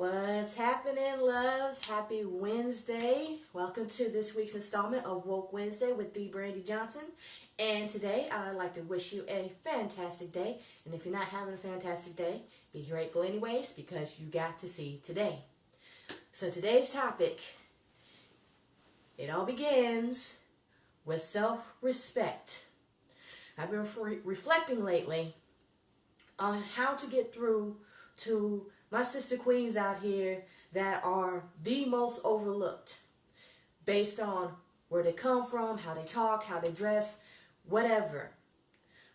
What's happening, loves? Happy Wednesday. Welcome to this week's installment of Woke Wednesday with the Brandy Johnson. And today, I'd like to wish you a fantastic day. And if you're not having a fantastic day, be grateful anyways, because you got to see today. So today's topic, it all begins with self-respect. I've been reflecting lately on how to get through to my sister queens out here that are the most overlooked based on where they come from, how they talk, how they dress, whatever.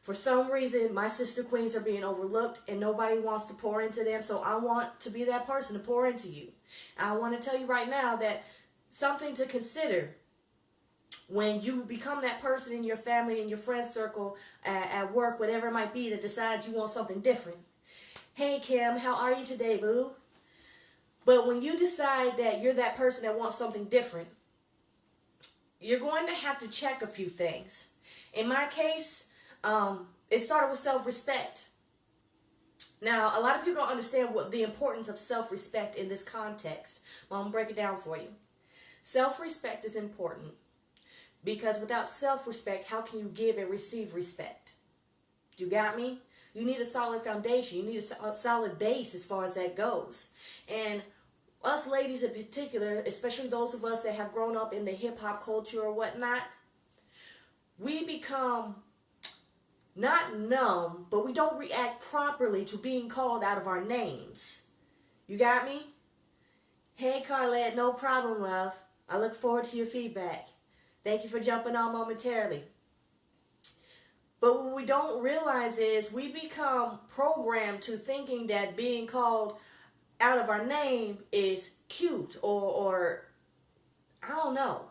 For some reason, my sister queens are being overlooked and nobody wants to pour into them, so I want to be that person to pour into you. I want to tell you right now that something to consider when you become that person in your family, in your friend circle, at work, whatever it might be, that decides you want something different. Hey Kim, how are you today, boo? But when you decide that you're that person that wants something different, you're going to have to check a few things. In my case, it started with self-respect. Now, a lot of people don't understand what the importance of self-respect in this context. Well, I'm going to break it down for you. Self-respect is important because without self-respect, how can you give and receive respect? You got me? You need a solid foundation. You need a solid base as far as that goes. And us ladies in particular, especially those of us that have grown up in the hip-hop culture or whatnot, we become not numb, but we don't react properly to being called out of our names. You got me? Hey, Carlette, no problem, love. I look forward to your feedback. Thank you for jumping on momentarily. But what we don't realize is we become programmed to thinking that being called out of our name is cute or I don't know.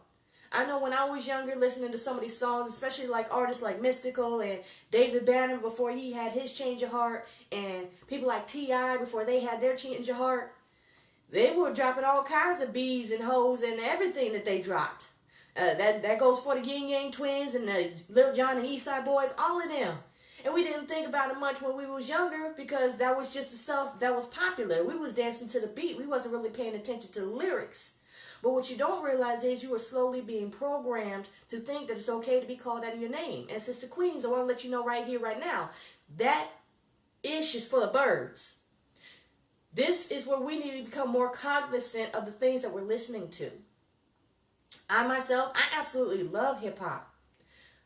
I know when I was younger listening to some of these songs, especially like artists like Mystical and David Banner before he had his change of heart, and people like T.I. before they had their change of heart, they were dropping all kinds of B's and hoes and everything that they dropped. That goes for the Yin Yang Twins and the Lil Jon and Eastside Boys, all of them. And we didn't think about it much when we was younger because that was just the stuff that was popular. We was dancing to the beat. We wasn't really paying attention to the lyrics. But what you don't realize is you are slowly being programmed to think that it's okay to be called out of your name. And Sister Queens, I want to let you know right here, right now, that ish is for the birds. This is where we need to become more cognizant of the things that we're listening to. I myself, I absolutely love hip-hop.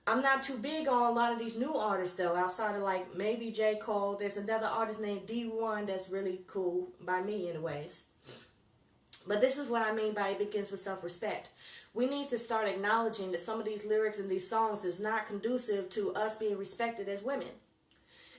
I'm not too big on a lot of these new artists, though, outside of, like, maybe J. Cole. There's another artist named D1 that's really cool, by me anyways. But this is what I mean by it begins with self-respect. We need to start acknowledging that some of these lyrics and these songs is not conducive to us being respected as women.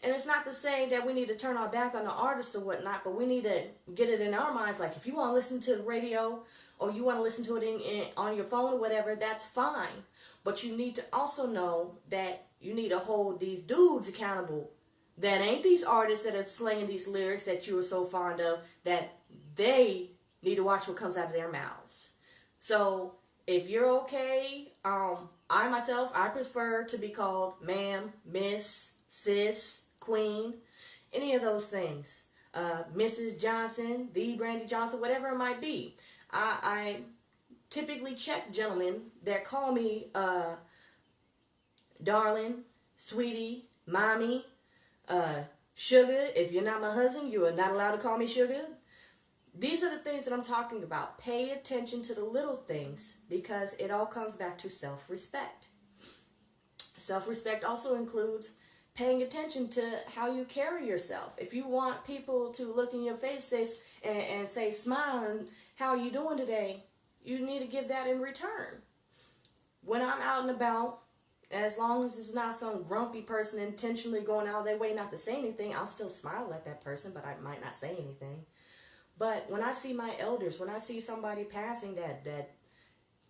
And it's not to say that we need to turn our back on the artists or whatnot, but we need to get it in our minds. Like, if you want to listen to the radio or you want to listen to it on your phone or whatever, that's fine. But you need to also know that you need to hold these dudes accountable. That ain't these artists that are slinging these lyrics that you are so fond of, that they need to watch what comes out of their mouths. So, if you're okay, I myself, I prefer to be called ma'am, miss, sis, queen, any of those things. Mrs. Johnson, the Brandy Johnson, whatever it might be. I typically check gentlemen that call me darling, sweetie, mommy, sugar. If you're not my husband, you are not allowed to call me sugar. These are the things that I'm talking about. Pay attention to the little things because it all comes back to self-respect. Self-respect also includes paying attention to how you carry yourself. If you want people to look in your face and say, smile, and how are you doing today, you need to give that in return. When I'm out and about, as long as it's not some grumpy person intentionally going out of their way not to say anything, I'll still smile at that person, but I might not say anything. But when I see my elders, when I see somebody passing that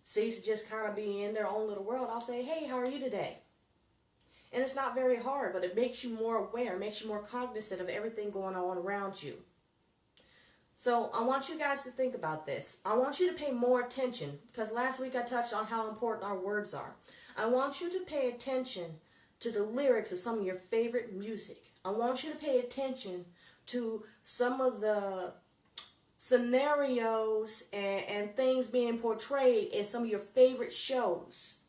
seems to just kind of be in their own little world, I'll say, hey, how are you today? And it's not very hard, but it makes you more aware, makes you more cognizant of everything going on around you. So I want you guys to think about this. I want you to pay more attention, because last week I touched on how important our words are. I want you to pay attention to the lyrics of some of your favorite music. I want you to pay attention to some of the scenarios and things being portrayed in some of your favorite shows.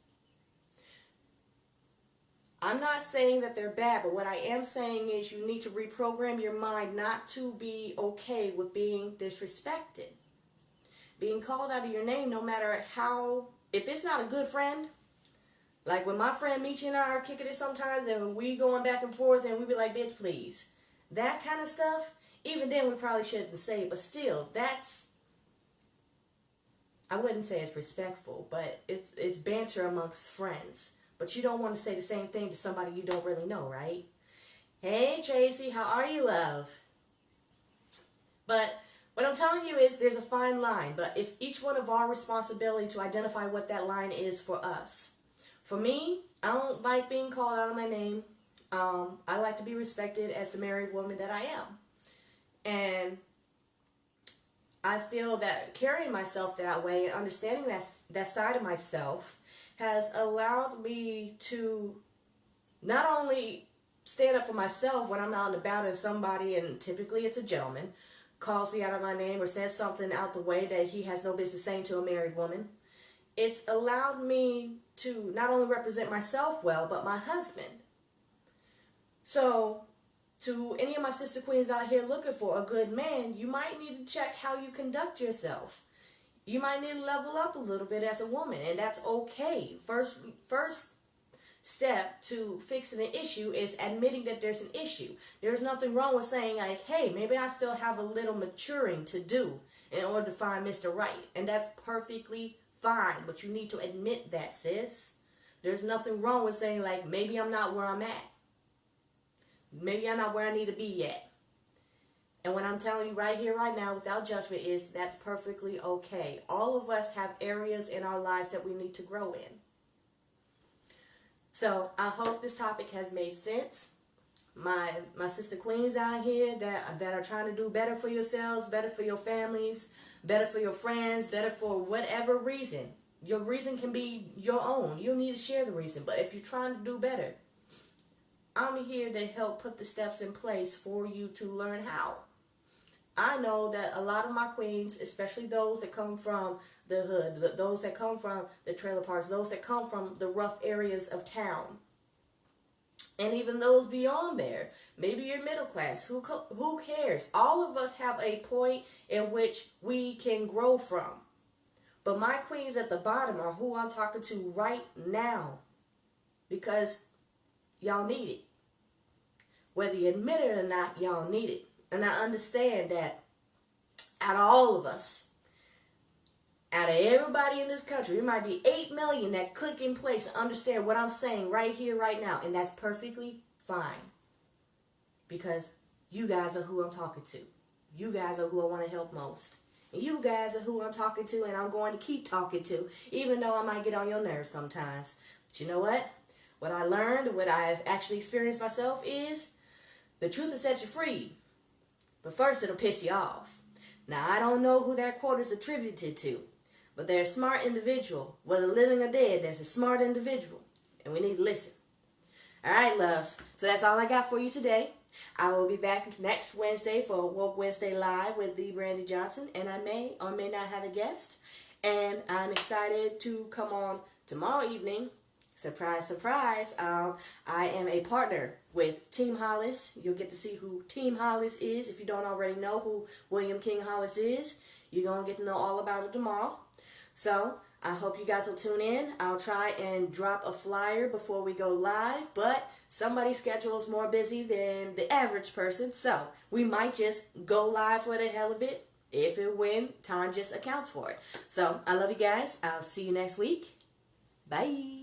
I'm not saying that they're bad, but what I am saying is you need to reprogram your mind not to be okay with being disrespected. Being called out of your name, no matter how, if it's not a good friend, like when my friend Michi and I are kicking it sometimes and we going back and forth and we be like, bitch, please. That kind of stuff, even then we probably shouldn't say it, but still, that's, I wouldn't say it's respectful, but it's banter amongst friends. But you don't want to say the same thing to somebody you don't really know, right? Hey, Tracy, how are you, love? But what I'm telling you is there's a fine line, but it's each one of our responsibility to identify what that line is for us. For me, I don't like being called out of my name. I like to be respected as the married woman that I am. And I feel that carrying myself that way and understanding that side of myself has allowed me to not only stand up for myself when I'm out and about and somebody, and typically it's a gentleman, calls me out of my name or says something out the way that he has no business saying to a married woman. It's allowed me to not only represent myself well, but my husband. So, to any of my sister queens out here looking for a good man, you might need to check how you conduct yourself. You might need to level up a little bit as a woman, and that's okay. First step to fixing an issue is admitting that there's an issue. There's nothing wrong with saying like, hey, maybe I still have a little maturing to do in order to find Mr. Right. And that's perfectly fine, but you need to admit that, sis. There's nothing wrong with saying like, maybe I'm not where I'm at. Maybe I'm not where I need to be yet. And what I'm telling you right here, right now, without judgment, is that's perfectly okay. All of us have areas in our lives that we need to grow in. So I hope this topic has made sense. My sister queens out here that are trying to do better for yourselves, better for your families, better for your friends, better for whatever reason. Your reason can be your own. You don't need to share the reason. But if you're trying to do better, I'm here to help put the steps in place for you to learn how. I know that a lot of my queens, especially those that come from the hood, those that come from the trailer parks, those that come from the rough areas of town, and even those beyond there, maybe you're middle class, who cares? All of us have a point in which we can grow from. But my queens at the bottom are who I'm talking to right now, because y'all need it. Whether you admit it or not, y'all need it. And I understand that out of all of us, out of everybody in this country, it might be 8 million that click in place and understand what I'm saying right here, right now. And that's perfectly fine. Because you guys are who I'm talking to. You guys are who I want to help most. And you guys are who I'm talking to and I'm going to keep talking to, even though I might get on your nerves sometimes. But you know what? What I learned, what I've actually experienced myself is the truth will set you free. But first it'll piss you off. Now I don't know who that quote is attributed to, but they're a smart individual, whether living or dead, that's a smart individual. And we need to listen. Alright, loves. So that's all I got for you today. I will be back next Wednesday for Woke Wednesday Live with the Brandy Johnson, and I may or may not have a guest. And I'm excited to come on tomorrow evening. Surprise, surprise. I am a partner with Team Hollis. You'll get to see who Team Hollis is. If you don't already know who William King Hollis is, you're going to get to know all about it tomorrow. So I hope you guys will tune in. I'll try and drop a flyer before we go live, but somebody's schedule is more busy than the average person, so we might just go live for the hell of it, if and when time just accounts for it. So I love you guys. I'll see you next week. Bye.